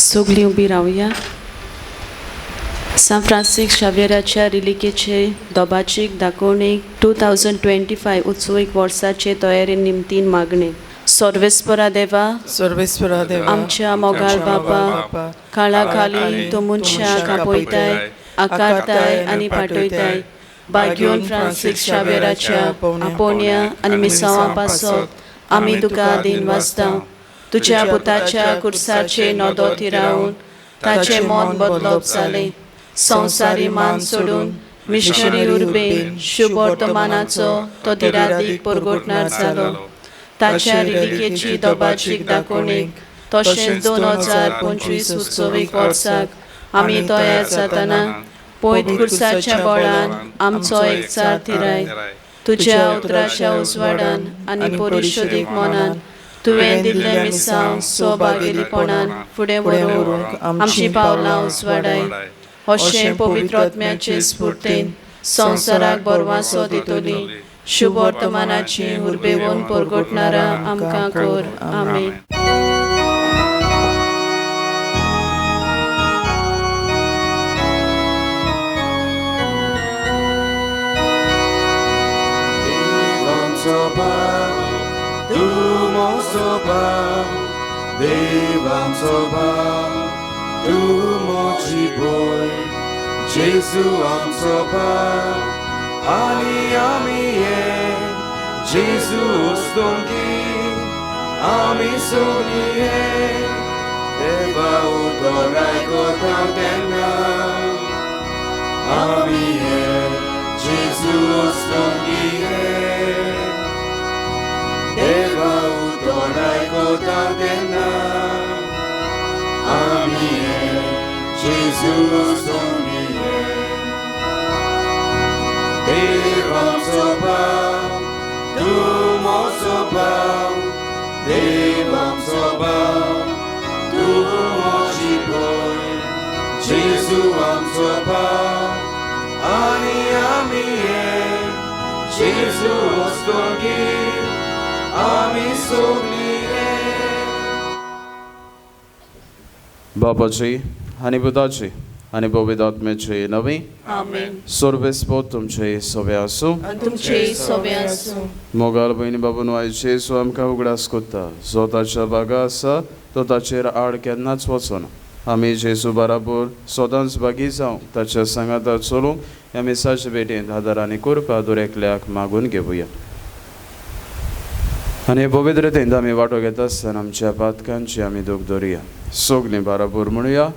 सगळीं उबी रावया. San Francis शावेराच्या रिलिकेचे दोबाचीक दाखोवणेक 2025 उत्सवीक वर्साचे तयारी निमतीन मागणे. सर्वेस्परा देवा, आमच्या मोगाल बापा, काळा खाली तो मनशा कापयताय, आकारताय आनी पाठयताय. बागेवन फ्रांसीस शावेराच्या आपोवण्या आनी मिसावां पासत आमी तुका दिन वाजता. तुज्या पुताच्या कुर्साचे नोदो थिरावन ताचे मोन बदलप जालें. संवसारी मान सोडून मिशनरी उर्बेन शुभ वर्तमानाचो तो दिरादीक परगोटणार जालो. ताच्या रिलिकेची दोबाचीक दाखोवणेक तशेंच 2025 उत्सवीक वर्साक आमी तयार जातना पयत कुर्साच्या बोळान आमचो एकचार थिराय. तुज्या उतराच्या उजवाडान आनी परिशोदीक मनान तुवें दिल्ले मिसांव सोबागेलीपणान फुडें व्हरूंक आमची पावलां उजवाडाय. अशें पवित्र आत्म्याचे स्फूर्तेन संवसाराक बरवासो दितली शुभ वर्तमानाची उर्बेवून परगोटणारा आमकां कर. आमेन. Jesu आमचो बाप आनी आमी ये जेजू उस्तोंकी आमी सोनी ये देवा उतोराय कोता तेन्ना आमी ये जेजू उस्तोंकी ये देवा उतोराय कोता तेन्ना आमी ये जेजू उस्तोंकी आमचो बाप तूं मोचो बाप देव आमचो बाप तूं मोची पळय जेजू आमचो बाप आनी आमी ये जेजू वस्तोंकी आमी सोगलीं ये. बापाची आनी पुताची आनी पवित्र आत्म्याचे नवी सर्वेस्पो तुमचे सोबे आसूं. मोगाल भयणी बाबून आयचे सो आमकां उगडास कोत्ता. जो ताच्या बागा आसा तो ताचेर आड केन्नाच वचना. आमी जेजू बाराबर सोदांच बागी जावं ताच्या सांगातार चलूंक ह्या मिसाचे भेटेंत आदारांनी करपा दुरेकल्याक मागून घेवया. आनी पवित्र रितीन आमी वांटो घेता आसतना आमच्या पातकांची आमी दूख धरुया. सगलीं बाराबर म्हणुया.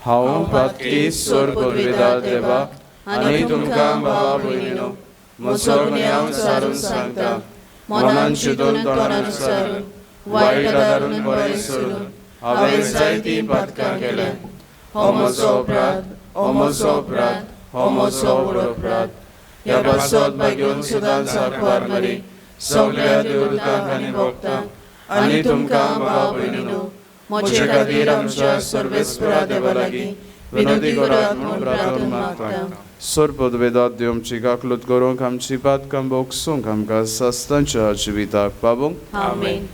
हांव पातकी स्वर्ग पदवीदार देवाक आनी तुमकां भावा भयणीनो म्हजो हांव विचारून सांगता. मनान चिंतून तोंडान विचारून वायट आदारून बरें सोडून हांवें जायतीं पातकां केल्या. हो म्हजो अपराध, हो म्हजो अपराध, हो म्हजो व्हड अपराध. ह्या पासत बागेवन सुदां सांकवार मारी सगळ्या देवदूतांक आनी भक्तांक आनी तुमकां भावा भयणीनो म्हजे खातीर आमच्या सर्वेस्परा देवा लागीं विनोदी करात म्हूण प्रार्थना मागता. सर्व वेदांत देवची काकलूत करूंक आमची पातकां बोगसूंक आमकां सस्तांच्या जिविताक पावूंक. आमेन.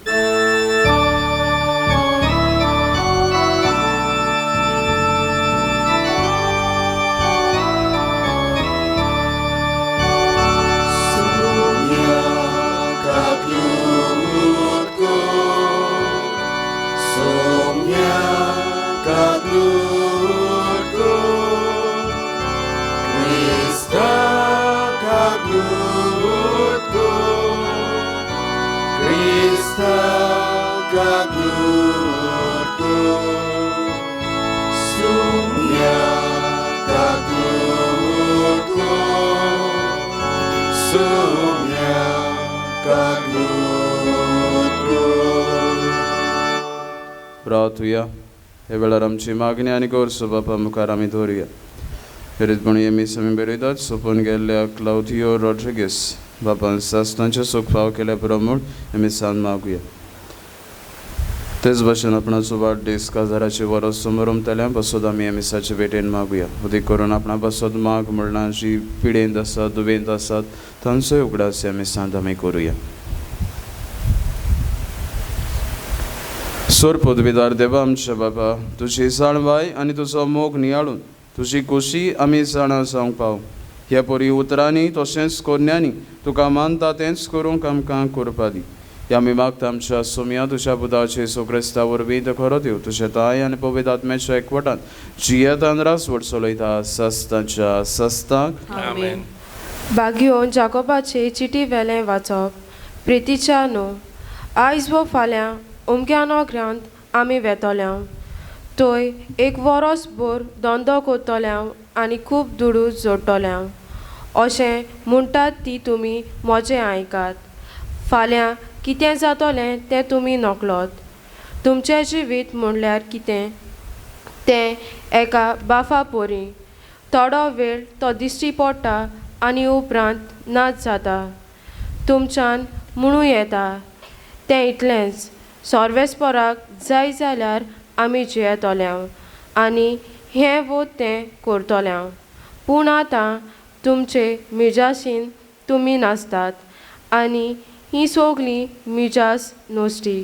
प्रार्थुया. हे वेळार आमची मागणी आनी गोरसो बापा मुखार आमी दवरुया. फेरीतपणी आमी समी बेरयतात सोपून गेल्ल्या क्लाउदियो रॉड्रिगीस बापान सासणाचे सूख फाव केल्या प्रमाण आमी सान मागुया. तेच भाशेन आपणाचो वाडदीस काजाराचे वरस समोर उमतल्या पासत आमी मिसाचे भेटेन मागुया. उदीक करून आपणा पासत माग म्हणल्यार जी पिडेंत आसात दुबेंत आसात तांचोय उगडास ह्या मिसांत आमी करुया. सोरपोतविदार देवा आमच्या बाबा, तुझी जाणवाय आनी तुजो मोग नियाळून तुजी खोशी आमी जाणा जावंक पाव. ह्या पोरी उतरांनी तशेंच कोन्यांनी तुका मानता तेंच करूंक आमकां करपा दी. ह्या आमी मागता आमच्या सोम्या तुज्या पुताचे येसू क्रिस्ता वरवीं तो खरो देव तुजे ताय आनी पवित्र आत्म्याच्या एकवटान जियेतान रासवट चलयता सस्तांच्या सस्तांक. आमेन. भाग्योन जाकोबाचे चिटी वेलें वाचप. प्रितीच्या न्हू आयज वो फाल्यां उमक्या नोकऱ्यांत आमी वेतोल्या. थंय एक वरोस भर धंदो करतल्या आनी खूब दुडू जोडटल्या अशें म्हणटात ती तुमी म्हजें आयकात. फाल्यां कितें जातलें तें तुमी नकळोत. तुमचें जिवीत म्हणल्यार कितें तें एका बाफा पोरी. थोडो वेळ तो दिश्टी पडटा आनी उपरांत नाच जाता. तुमच्यान म्हणू येता तें इतलेंच. सोर्वेस्पराक जाय जाल्यार आमी जियेतोल्या आनी हें वो तें करतोल्या. पूण आतां तुमचे मिजासीन तुमी नाचतात आनी ही सोगली मिजास नोश्टी.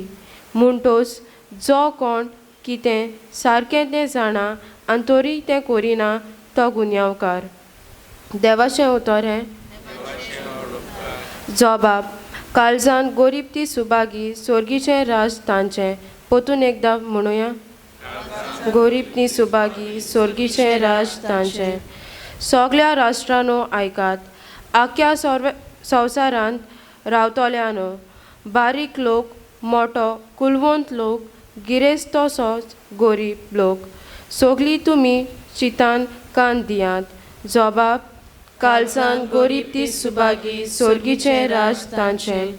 म्हणटोच जो कोण कितें सारकें तें जाणा आनी तोरी तें करिना तो गुन्यांवकार. देवाचें उतर हें. जबाब. काळजान गरीब ती सुबागी सोर्गीचें राज तांचें. पोतून एकदां म्हणुया. गरीब ती सुबागी सोर्गीचें राज तांचें. सगळ्या राष्ट्रांनो आयकात. आख्या संवसारांत रावतल्यानो बारीक लोक मोठो कुलवंत लोक गिरेस्त तसोच गरीब लोक सगळीं तुमी चितान कान दियात. जबाब. काळजान गरीब ती सुबागी सोर्गीचें राज तांचें.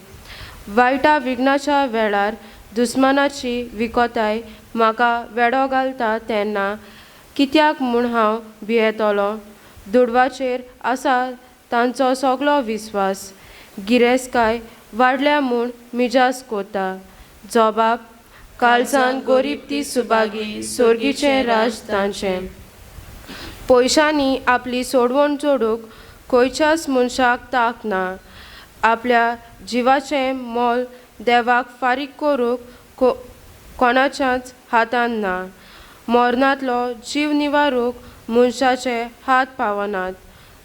वायटा विघ्नाच्या वेळार दुस्मानाची विकोताय म्हाका वेडो घालता तेन्ना कित्याक म्हूण हांव भियेतलो. दुडवाचेर आसा तांचो सगळो विस्वास. गिरेस्काय वाडल्या म्हूण मिजास कोता. जबाब. काळजान गरीब ती सुबागी सोर्गीचें राज तांचें. पयशांनी आपली सोडवण जोडूंक खंयच्याच मनशाक तांक ना. आपल्या जिवाचें मोल देवाक फारीक करूंक कोणाच्याच हातान ना. मरणांतलो जीव निवारूंक मनशाचे हात पावनात.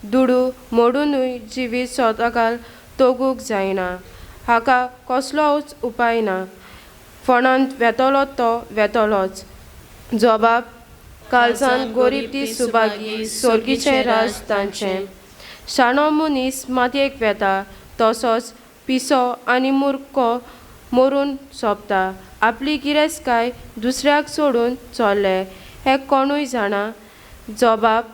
दुडू मोडूनय जिवीत स्वताकाल तोगूंक जायना. हाका कसलोच उपाय ना. फणांत वेतलो तो वेतलोच. जबाब. काळजान गरीब ती सुबागी सोर्गीचें राज तांचें. शाणो मनीस मातयेक वेता तसोच पिसो आनी मुर्खो मरून सोंपता. आपली गिरेस्काय दुसऱ्याक सोडून चल्ले हें कोणूय जाणा. जबाब.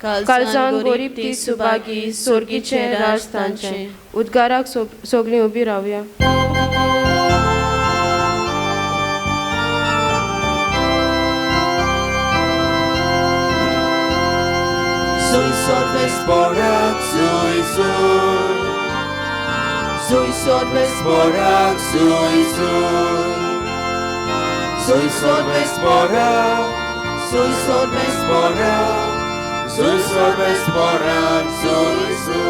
काळजान गरीब ती सुबागी सोर्गीचें राज तांचें. उद्गाराक सगळीं उबी रावया. Sui sorvesporak, sui sui. Sui sorvesporak, sui sui. Sui sorvesporak, sui sorvesporak. Sui sorvesporak, sui sui.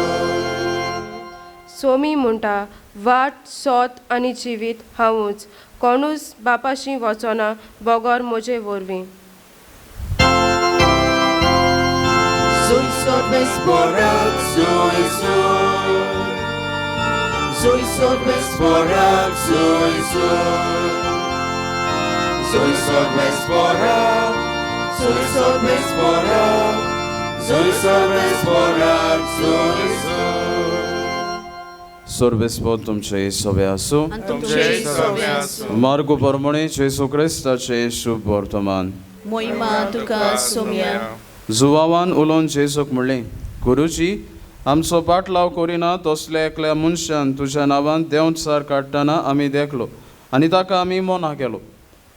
Somi म्हणटा वाट सोत आनी जिवीत हांवूच. कोणूच बापाशी वचना बोगोर म्हजे वरवीं. Sui sorvesporak, sui sui. Sui sorvesporak, sui sui. Sui sorvesporak, sui sorvesporak. Sui sorvesporak, sui sui. सोर्वेस्पोत तुमचे येसोवे आसूं. आनी तुमचे सोबे आसूं. मार्गो परमणे जेसू क्रिस्ताचे शुभ वर्तमान. मोहिमा तुका सोम्या. जुवावान उलोवन जेसूक म्हणलें, गुरुजी आमचो पाटलाव करिना तसल्या एकल्या मनशान तुज्या नांवान देंवचार काडटना आमी देखलो आनी ताका आमी मोना केलो.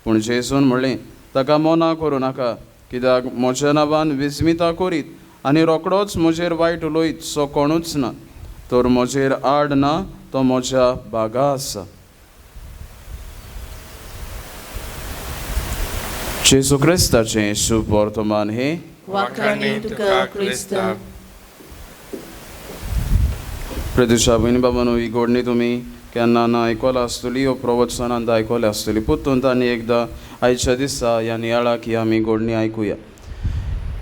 पूण जेसून म्हणलें, ताका मोना करूं नाका, कित्याक म्हज्या नांवान विस्मिता करीत आनी रोकडोच म्हजेर वायट उलयत सो कोणूच ना. तर म्हजेर आड ना तो म्हज्या बागा आसा. जेसू क्रिस्ताचें शुभ वर्तमान हे. वाखाणी तुका क्रिस्त. प्रदुषा बहिणी बाबांनो, ही घडणी तुम्ही केन्ना ना आयकोला आसतली वो प्रवचनांत आयकोले आसतली पुतून आनी एकदां आयच्या दिसा ह्या नियाळाक ही आमी गोडणी आयकुया.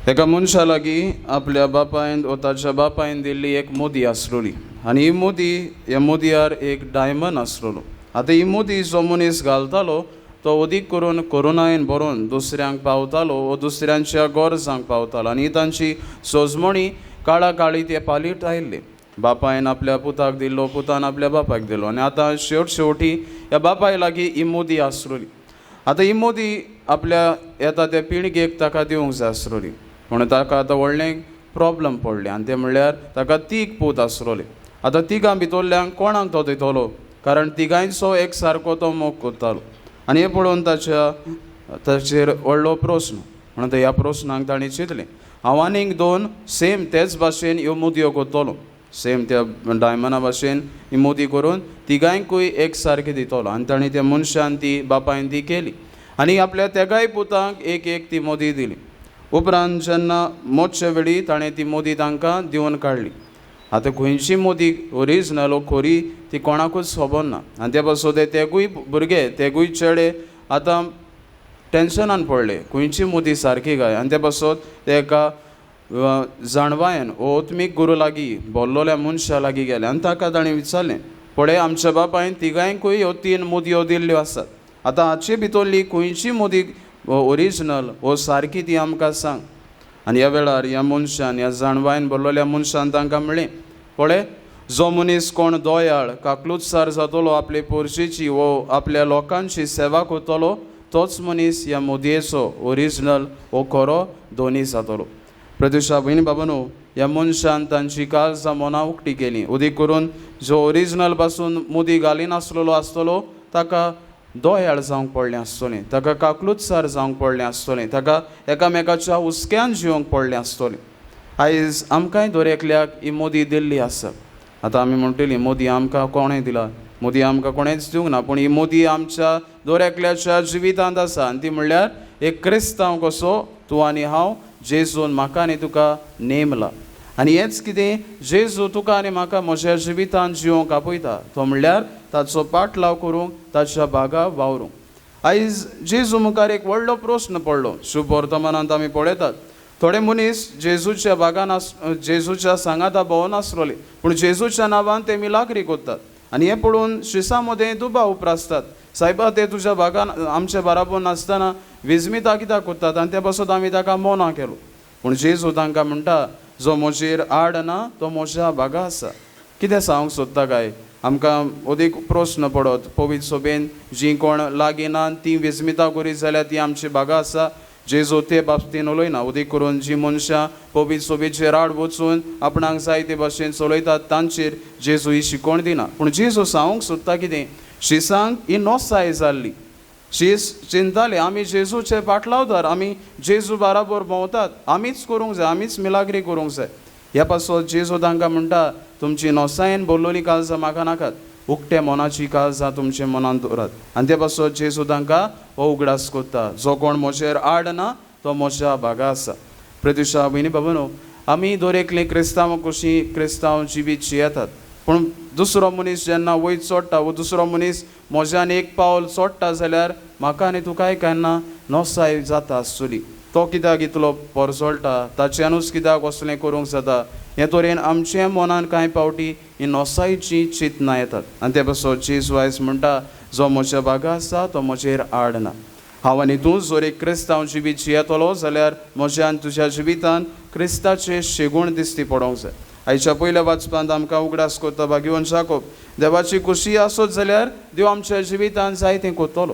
एका मनशा लागीं आपल्या बापायन वा ताच्या बापायन दिल्ली एक मोदी आसलोली आनी ही मोदी ह्या मोदयार एक डायमंड आसलोलो. आतां ही मोदी जो मनीस घालतालो तो अदीक करून कोरोनायेन बरोवन दुसऱ्यांक पावतालो वा दुसऱ्यांच्या गरजांक पावतालो आनी तांची सोजमणी काळा काळी ते पालीट आयिल्ले. बापायन आपल्या पुताक दिल्लो, पुतान आपल्या बापायक दिल्लो आनी आतां शेवटी ह्या बापाय लागीं ही मोदी आसलोली. आतां ही मोदी आपल्या येता त्या पिळगेक ताका दिवंक जाय आसलोली पूण ताका आतां व्हडलें प्रॉब्लम पडलें आनी तें म्हणल्यार ताका तीग पूत आसलोले. आतां तिगां भितरल्यांक कोणाक तो दितलो, कारण तिगांयचो एक सारको तो मोग कोत्तालो आनी हें पळोवन ताचेर व्हडलो प्रस्न. म्हणून ह्या प्रस्नाक ताणें चिंतलें हांव आनीक 2 सेम तेच भाशेन ह्यो मोदयो कोत्तलो, सेम त्या डायमंडा भाशेन ही मोदी करून तिगांयकूय एक सारकी दितलो. आनी ताणें त्या मनशान ती बापायन ती केली आनी आपल्या तेगाय पुतांक एक ती मोदी दिली. उपरांत जेन्ना मोडचे वेळी ताणें ती मोदी तांकां दिवन काडली. आतां खंयची मोदी ओरिजिनल खोरी ती कोणाकूच खबर ना आनी त्या पासून तेगूय भुरगे तेगूय चेडे आतां टेन्शनान पडले खंयची मोदी सारकी काय. आनी त्या पासून ते एका जाणवायन ओत्मीक गुरू लागीं बोल्लोल्या मनशा लागीं गेले आनी ताका ताणें विचारलें पळय आमच्या बापायन तिगांयकूय ह्यो 3 मोदयो दिल्ल्यो आसात, आतां हाचे भितरली खंयची मोदी ओरिजिनल वो सारकी ती आमकां सांग. आनी ह्या वेळार ह्या मनशान ह्या जाणवायन बोल्लोल्या मनशान तांकां म्हणलें पळय जो मनीस कोण दोयाळ काकलूतसार जातलो आपले पोरशेची वो आपल्या लोकांची सेवा करतलो तोच मनीस ह्या मोदयेचो ओरिजिनल वो खरो दोनी जातलो. प्रत्युशा भयणी बाबांनो, ह्या मनशान तांची काळजां मनां उक्ती केली. उदीक करून जो ओरिजिनल पासून मोदी घालिनासलेलो आसतलो ताका दोयाळ जावंक पडलें आसतलें, ताका काकलूतसार जावंक पडलें आसतलें, ताका एकामेकाच्या हुस्क्यान जिवंक पडलें आसतलें. आयज आमकांय दरेकल्याक ही मोदी दिल्ली आसा. आतां आमी म्हणटलीं मोदी आमकां कोणें दिला, मोदी आमकां कोणेंच दिवंक ना, पूण ही मोदी आमच्या दरेकल्याच्या जिवितांत आसा आनी ती म्हणल्यार एक क्रिस्तांव कसो तूं आनी हांव जेजून म्हाका आनी तुका नेमला. आनी हेंच कितें जेजू तुका आनी म्हाका म्हज्या जिवितांत जिवंक आपयता तो म्हणल्यार ताचो पाटलाव करूंक ताच्या बागा वावरूंक. आयज जेजू मुखार एक व्हडलो प्रस्न पडलो. शुभ वर्तमानांत आमी पळयतात थोडे मनीस जेजूच्या बागान जेजूच्या सांगाता भोंवनासलोले पूण जेजूच्या नांवान ते मिलाग्री कोत्तात आनी हें पळोवन शिसां मदें दुबाव उपरासतात. सायबा ते तुज्या बागान आमच्या बाराबर नासतना विजमिता कित्याक कोत्तात आनी त्या पासून आमी ताका मोना केलो. पूण जेजू तांकां म्हणटा जो म्हजेर आड ना तो म्हज्या बागा आसा. कितें सांगूंक सोदता काय आमकां अदीक प्रस्न पडत पवित्र सोबेन जीं कोण लागीं ना तीं विजमिता करीत जाल्यार ती आमची बागा आसा. जेजू ते बाबतीन उलयना. उदीक करून जीं मनशां पवित्र सोबेचेर आड वचून आपणाक जाय ते भाशेन चलयतात तांचेर जेजू ही शिकवण दिना. पूण जेजू सांगूंक सोदता कितें शिसांक ही नोसाय जाल्ली. शीस चिंताले आमी जेजूचे पाटलावदार, आमी जेजू बाराबर भोंवतात, आमीच करूंक जाय, आमीच मिलाग्री करूंक जाय. ह्या पासून जेजू तांकां म्हणटा तुमची नोसायेन बोल्लोली काळजां म्हाका नाकात, उक्ते मनाची काळजां तुमचे मनांत दवरात. आनी त्या पासून जेजू तांकां हो उगडास कोत्ता जो कोण म्हजेर आड ना तो म्हज्या बागा आसा. प्रत्युशा भयणी बाबांनो, आमी दरेकले क्रिस्तांव कशी क्रिस्तांव जिवीत जियेतात पूण दुसरो मनीस जेन्ना वयर चडटा वो दुसरो मनीस म्हज्यान एक पावल चडटा जाल्यार म्हाका आनी तुकाय केन्ना नोसाय जाता आसतली. तो कित्याक इतलो परजळटा ताच्यानूच कित्याक असलें करूंक जाता हे तरेन आमच्या मनान कांय पावटी ही नोसायची चिंतना येतात. आनी ते पासून जेजू आयज म्हणटा जो म्हज्या बागा आसा तो म्हजेर आड ना. हांव आनी तूं जर एक क्रिस्तांव जिवीत जियेतलो जाल्यार म्हज्यान तुज्या जिवितांत क्रिस्ताचे शेगूण दिसती पडोंक जाय. आयच्या पयल्या वाचपांत आमकां उगडास कोत्ता भाग्यवान जाकोब देवाची खुशी आसत जाल्यार देव आमच्या जिवितांत जाय तें कोत्तलो.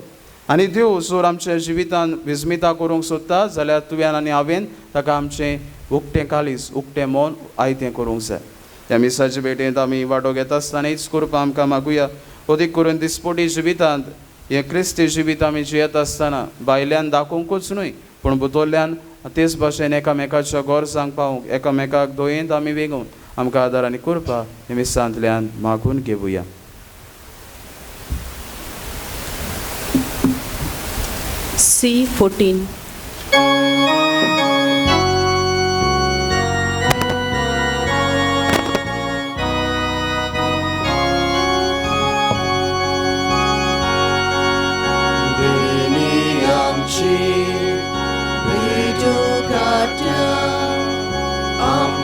आनी देव जर आमच्या जिवितांत विस्मिता करूंक सोदता जाल्यार तुवें आनी हांवें ताका आमचें उक्तें कालीस उक्तें मन आयतें करूंक जाय. ह्या मिसाचे भेटेंत आमी वांटो घेता आसतना हीच करपा आमकां मागुया. अदीक करून दिसपटी जिवितांत हें क्रिस्ती जिवीत आमी जियेत आसतना भायल्यान दाखोवंकूच न्हय पूण भितरल्यान तेच भाशेन एकामेकाच्या गरजांक पावूंक एकामेकाक दोयेंत आमी वेगून आमकां आदार आनी करपा हे मिसांतल्यान मागून घेवया. C14.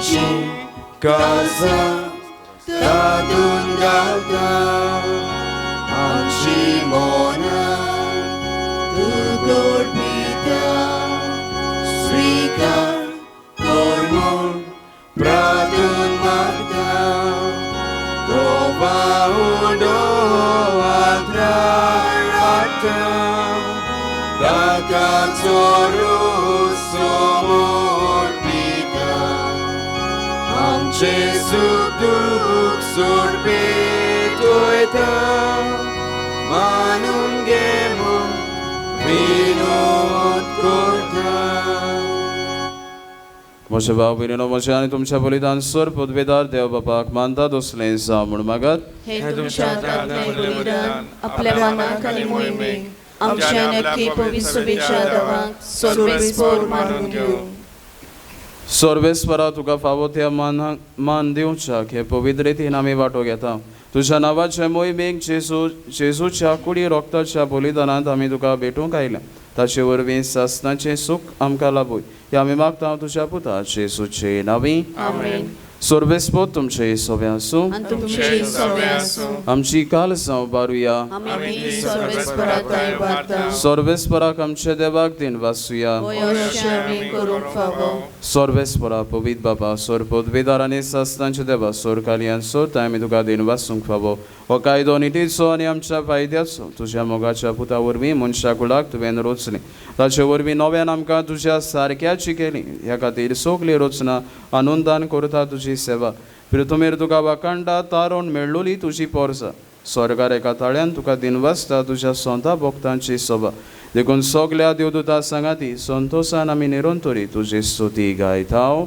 आमची काळजां तातून घालता आमची मोना तुगोड पिता स्वीकार कर म्हूण प्रार्थून मागता कोपाउडो आद्रार हाडटा ताका चोरू समोर पिता आमचे सुख दुख सोडपे तोयता मानून घे म्हूण विनोद करता म्हजे भाव भयणीनो म्हजे आनी तुमच्या बलिदान स्वर पदवेदार देव बापाक मानता दोसलें जा म्हूण मागत हे तुमच्या हातांतलें बलिदान आपल्या मनाक आनी मोहिमेक आमच्या नक्की पवित्र देवाक सर्वेस्पर मानून घेवं. सर्वेस्परा तुका फावो त्या मान दिवच्याक हे पवित्र रितीन आमी वांटो घेता. तुज्या नांवाचे मोहिमेक जेजूच्या कुडी रोगताच्या बलिदानांत आमी तुका भेटूंक आयल्या. ताचे वरवीं सासणाचें सूख आमकां लाबूय हे आमी मागता तुज्या पुता जेजूचे नांवी. आमेन. सर्वेस्पर तुमचे सोबे आसूं. आनी तुमचे सोबे आसूं. आमची कालसांव बारुया. आमी सर्वेस्पराताय वारता. सर्वेस्पराक आमचे देवाक दिन वासुया. अशें आमी करूंक फावो. सर्वेस्परा पवित बाबा सोर पदवेदार आनी सासणांचे देवा सोर कालियान सोर थंय आमी तुका दिन वासूंक फावो. हो कायदो निटीचो आनी आमच्या फायद्याचो तुज्या मोगाच्या पुता वरवीं मनशा कुळाक तुवें रोचलें. ताचे वरवीं नव्यान आमकां तुज्या सारक्याची केली. ह्या खातीर सगळीं रोचना आनंदान करता तुजी सेवा. पिरतुमेर तुका वाकांडा तारोन मेळ्ळोली तुजी पोरसां. स्वर्गार एका ताळ्यान तुका दिन वाजता तुज्या सोंता भक्तांची सभा. देखून सगल्या देवदूता सांगाती संतोषान आमी निरंतरी तुजी स्तुती गायता.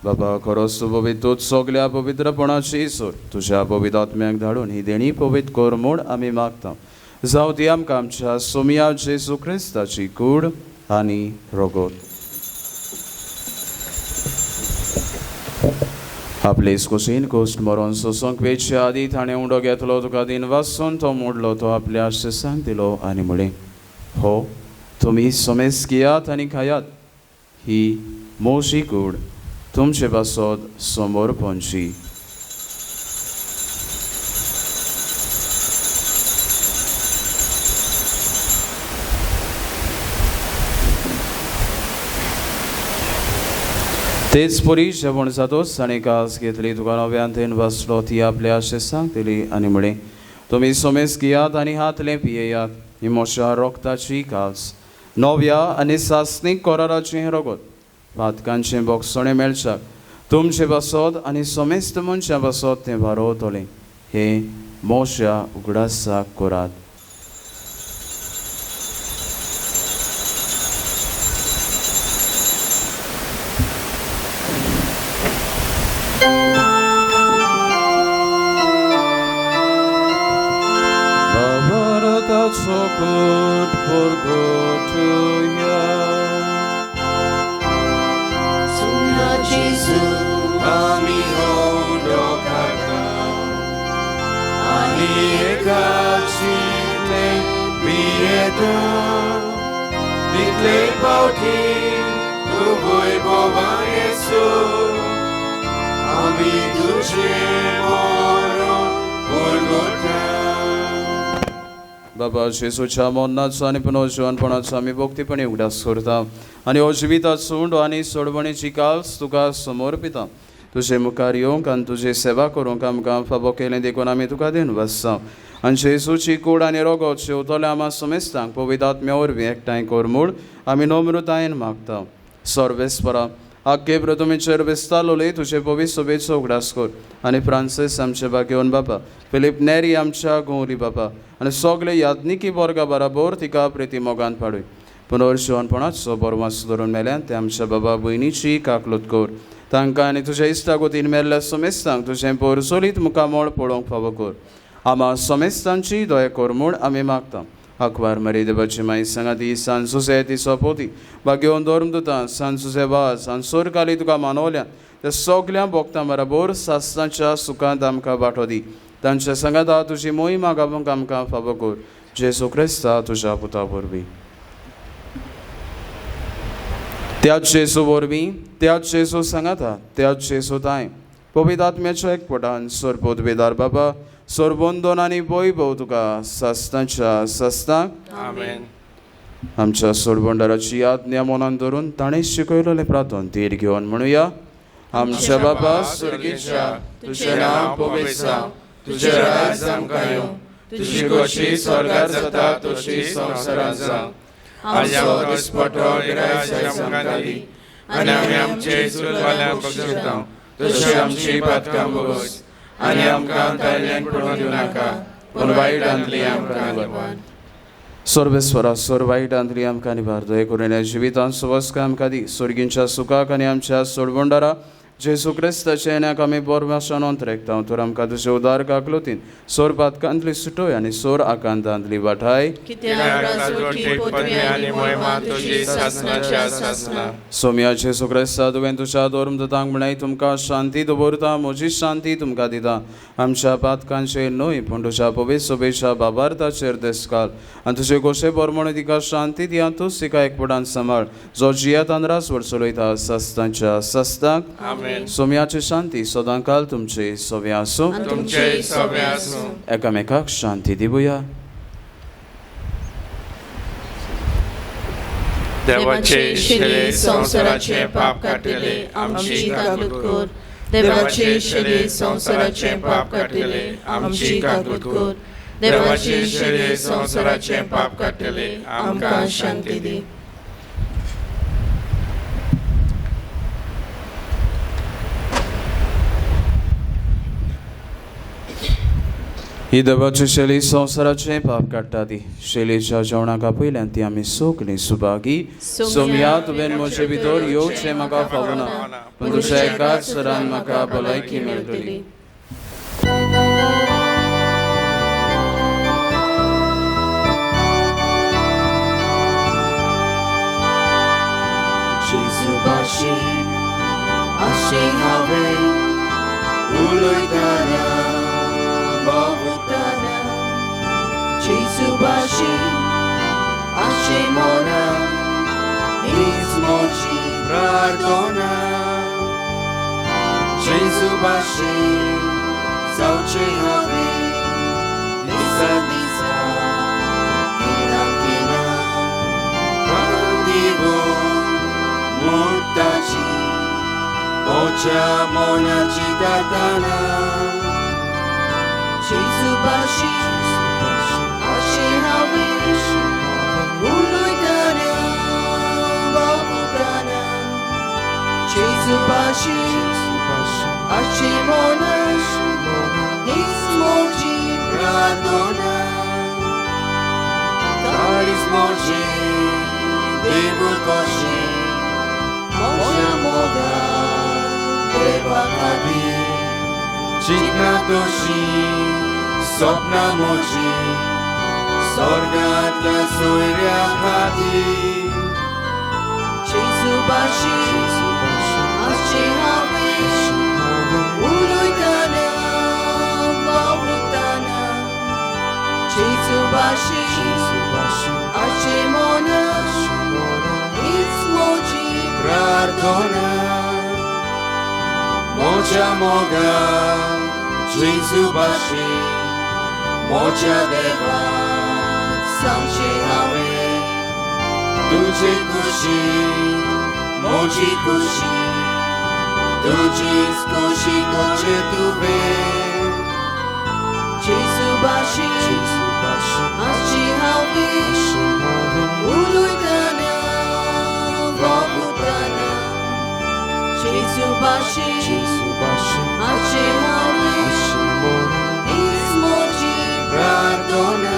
बाबा खरोच तूं पवित्र तूं सगल्या पवित्रपणाची सोर तुज्या पवित्र आत्म्याक धाडून ही देणी पवित्र कर म्हूण आमी मागता. जावं ती आमकां आमच्या सोमया जेजू क्रिस्ताची कूड आनी रोगोत. आपले इस्कोसीन कोस्ट मरोन सोसोंक वेचच्या आदी ताणें उंडो घेतलो तुका दिन वाचून तो मोडलो तो आपल्या आशिसांक दिलो आनी म्हळें हो तुमी सोमेस घेयात आनी खायात. ही मोशी कूड तुमचे पासत समोर पोंची. तेच परी जेवण जातोच ताणें कास घेतली तुका नव्यान थंय बसलो ती आपल्या आशिसांक दिली आनी म्हळें तुमी सोमेस घेयात आनी हातलें पियेयात. ही मोशा रोगताची कास नव्या आनी सासणीक कोराराचें रगत पातकांचें बोगसणें मेळच्याक तुमचे बसत आनी सोमेस्त मनशां बसत तें वारोवतलें. हे मोशा उगडासाक करात. So good for good to hear. Sumna Jesu, ami hondo kata, ani ekachi le bieta, ditle pauti, Próbuj Boha Jesu, आम्ही तुझे मरण Golgotha. बाबा येशूच्या मरणाचा आणि पुनरुज्जीवनपणाचा आम्ही भक्तीपणे उगडास करता आणि हो जिवितात सोंड आणि सोडवणीची काल्स तुका समर्पिता. तुझे मुखार येवंक आनी तुझी सेवा करूंक आमकां फावो केलें देखून आमी तुका देवन बसता. आनी जेजूची कूड आनी रोगोत शेवतले आम्हा समेस्तांक पवित्र आत्म्या वरवीं एकठांय कर म्हूण आमी नम्रतायेन मागता. सर्वेस्परा आख्खे प्रथमेचेर विस्तारलोले तुझे पवित्र सभेचो उगडास कर आनी फ्रांसीस आमचे बागेवन बापा, फिलीप नेरी आमच्या गौरी बापा आनी सगळे याज्ञिकी वर्गा बराबर तिका प्रिती मोगान पाडूय. पुनर्जीवनपणाचो बरवास धरून मेल्यान ते आमच्या बाबा भयणीची काकलूत कर. तांकां आनी तुज्या इश्टागोतीन मेल्ल्या समेस्तांक तुजें परसोलीत मुखामोळ पळोवंक फावो कर. आम्हा समेस्तांची दया कर म्हूण आमी मागता. अखबार मरी देवाची माई संगाती सांजुसे ती सोपोती बागेवन धर्मदुतां सांजुसे वास आनी सोरकाली तुका मानवल्यान त्या सगळ्या भक्तां बराबर सासणाच्या सुखांत आमकां वांटो दी. तांच्या संगाता तुजी मोहीमा गावूंक आमकां फावो कर. जेजू क्रिस्ता तुज्या पुता वरवीं. त्याच जेजू वरवीं, त्याच जेजू सांगाता, त्याच जेजू ताय पवित्र आत्म्याच्या एकपटान सोरपोदवेदार बाबा सोरबोंदोन आनी वैभव तुका सासणाच्या सस्तांक Amen. आमच्या सोडबोंडाराची आज्ञा मनान धरून ताणें शिकयलेले प्रार्थन तीर घेवन म्हणुया. आमच्या बाबा सुर्गीच्या तुझे नाव पवित्र जावं, तुझे राज्य आमकां येवं, तुजी कशी स्वर्गात जाता तशी संवसारांत जावं. आज आमकां दिसपट्टो गिरायक आमकां दी आनी आमी आमचे चुकवाल्यांक बक्षिता तशी आमची पातकां बगोस आनी आमकां तायल्यान पडूं दिवं नाका पूण वायटांतली आमकां निवार. सर्वेस्वरा सोर वायटांतली आमकां निवार. दया करून ह्या जिवितांत सुवासका आमकां दी. स्वर्गींच्या सुखाक आनी आमच्या सोडबोंडारा जेजू क्रिस्ताच्या येण्याक आमी बोरवासान अंतरेकता. तर आमकां तुजे उदार काकलोतीन सोर पातकांतली सुटोय आनी सोर आकांतांतली वाठाय. सोम्या जेजू क्रिस्ता तुवें तुज्या धर्मदूतांक म्हणाय तुमकां शांती दवरता, म्हजी शांती तुमकां दिता. आमच्या पातकांचेर न्हय पूण तुज्या पवित्र सभेच्या बाबार्थाचेर देस घाल आनी तुजे गोशे परमणे तिका शांती दिया. तूंच तिका एकपटान सांबाळ जो जियेत आनी रासवड चलयता सस्तांच्या सस्तांक. सोम्याची शांती सदांकाल तुमचे सोबे आसूं. एकामेकाक शांती दिवया. देवाचे इश्टले संवसाराचे पाप काटिले आमची काकूट कर. देवाचे इश्टले संवसाराचे पाप काटिले आमची काकूट कर. देवाचे इश्टले संवसाराचे पाप काटिले आमकां शांती दी. ही देवाची शैली संवसाराचे पाप काडटा ती. शैलीच्या जेवणाका पयल्यान ती आमी सगळीं सुभागी. सोम्या तुवें म्हजे भितर येवचें म्हाका फावना पूण तुज्या एकाच सरान म्हाका भलायकी मेळटली. जेजूबाशी अशें हांवें उलयताना बावताना. जेजूबाशी अशें मोना हीच म्हजी प्रार्थना. जेजूबाशी जावचें हांवें दिसा दिसा किनां किनां दिवून मुक्ताची ओच्या मोनाची दाताना. जेजूबाशी अशें हांवें उलयताना बावताना. जेजूबाशी अशें मोना हीच म्हजी प्रार्थना. तारीच म्हजें देवूळ कशें म्हज्या मोगान देवा खातीर चिंतना तशीं सपनां म्हजी स्वर्गांतल्या सोयऱ्या खातीर. जेजूबाशी अशें हांवें उलयताना बावताना. जेजूबाशी अशें मोना हीच म्हजी प्रार्थना. तुझ्या मोगान जेजूबाशी मोच्या देवाक सांगचे हांवें तुझे खुशी मोची खुशी तुझीच खुशी कोचे तुवें जेजूबाशी आशी हांवें उलयतना वागुतना जेजूबाशी आशी हांवें हीच मोची प्रार्थना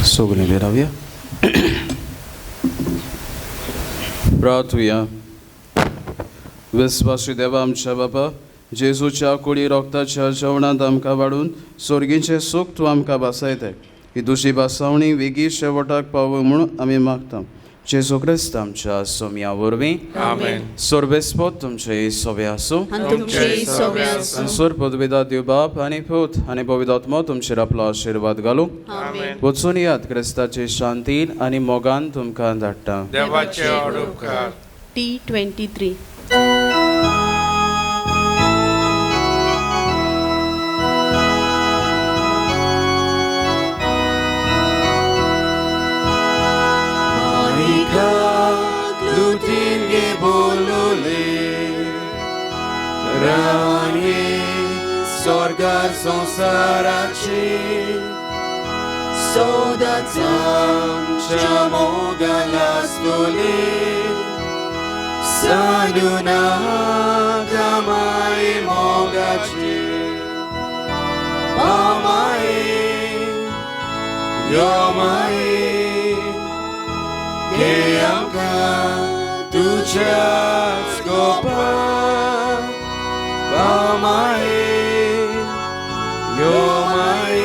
सगळीं बी रावया. प्रार्थुया. विस्वासी देवा आमच्या बापा, जेजूच्या कुडी रोगताच्या जेवणांत आमकां वाडून सोर्गीचें सूख तूं आमकां बासायताय. ही तुजी बासावणी वेगी शेवटाक पावूं म्हणून आमी मागता. जेजू क्रिस्त आमच्या सोम्या वरवीं आमेन. सोर्बेस्पोत तुमचे सोबे आसूं. सोर पदवेदा दिव बाप आनी पूत आनी पवित्रात्मा तुमचेर आपलो आशिर्वाद घालूं. वचून यात क्रिस्ताचे शांतीन आनी मोगान तुमकां धाडटा. देवाचे उपकार. T23. Lutin ge bolole ranie sorgar sonsaraci sodacam chamogalas dole saduna gamai mogaci amai yomai que amka tuchas gopa bamai yomai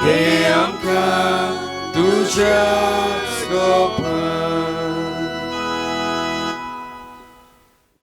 que amka tuchas gopa